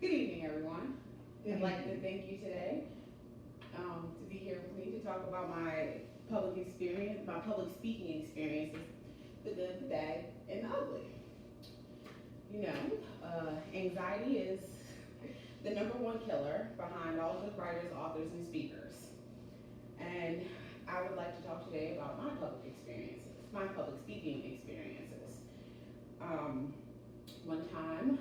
Good evening, everyone. Good I'd like to evening. thank you today to be here with me to talk about my public experience, my public speaking experiences, the good, the bad, and the ugly. You know, anxiety is the number one killer behind all good writers, authors, and speakers. And I would like to talk today about my public experiences, my public speaking experiences. Um, One time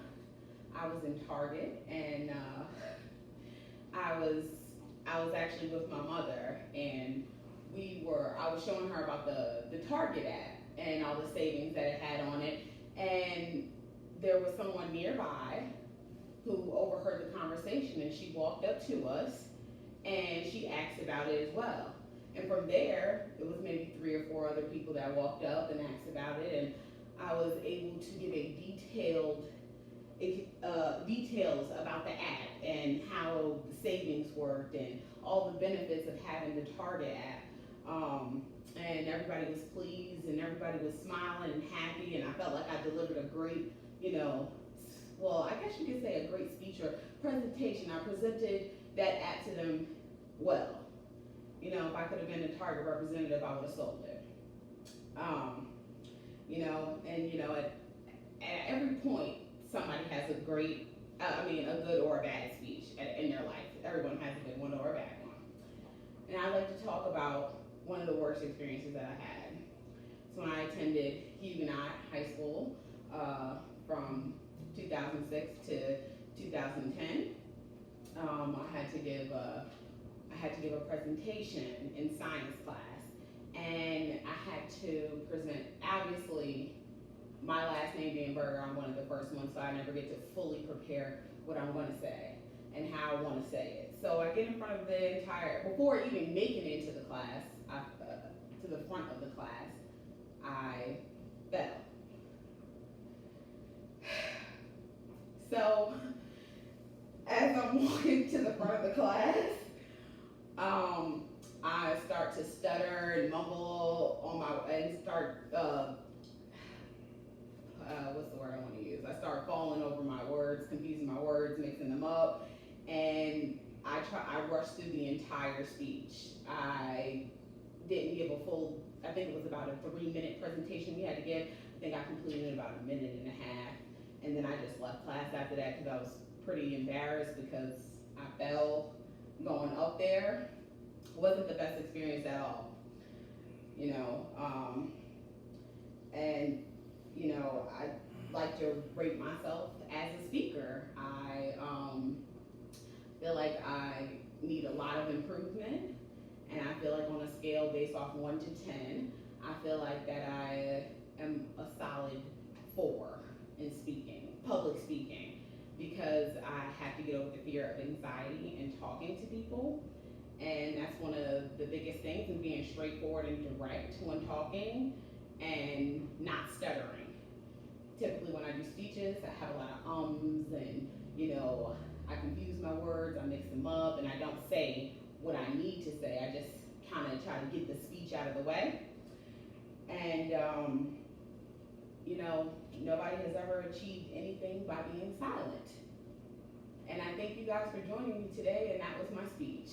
I was in Target and I was I was actually with my mother and I was showing her about the Target app and all the savings that it had on it, and there was someone nearby who overheard the conversation, and she walked up to us and she asked about it as well. And from there, it was maybe three or four other people that walked up and asked about it, and I was able to give a details about the app and how the savings worked and all the benefits of having the Target app. And everybody was pleased and everybody was smiling and happy, and I felt like I delivered a great, well, I guess you could say a great speech or presentation. I presented that app to them well. If I could have been a Target representative, I would have sold it. Um, at every point, somebody has a a good or a bad speech in their life. Everyone has a good one or a bad one. And I'd like to talk about one of the worst experiences that I had. So when I attended Huguenot High School from 2006 to 2010, I had to give a presentation in science class, and I had to present. Obviously, my last name being Berger, I'm one of the first ones, so I never get to fully prepare what I'm going to say and how I want to say it. So I get in front of before even making it into the class, to the front of the class, I fell. So as I'm walking to the front of the class, I start to stutter and mumble and start what's the word I want to use? I start falling over my words, confusing my words, mixing them up, and I rushed through the entire speech. I didn't give a full. I think it was about a 3-minute presentation we had to give. I think I completed it in about a minute and a half, and then I just left class after that because I was pretty embarrassed because I fell going up there. It wasn't the best experience at all, you know. And I like to rate myself as a speaker. I feel like I need a lot of improvement, and I feel like on a scale based off 1 to 10, I feel like that I am a solid 4 in public speaking, because I have to get over the fear of anxiety and talking to people. And that's one of the biggest things, in being straightforward and direct when talking and not stuttering. Typically when I do speeches, I have a lot of ums and, I confuse my words, I mix them up, and I don't say what I need to say. I just kind of try to get the speech out of the way. And, nobody has ever achieved anything by being silent. And I thank you guys for joining me today, and that was my speech.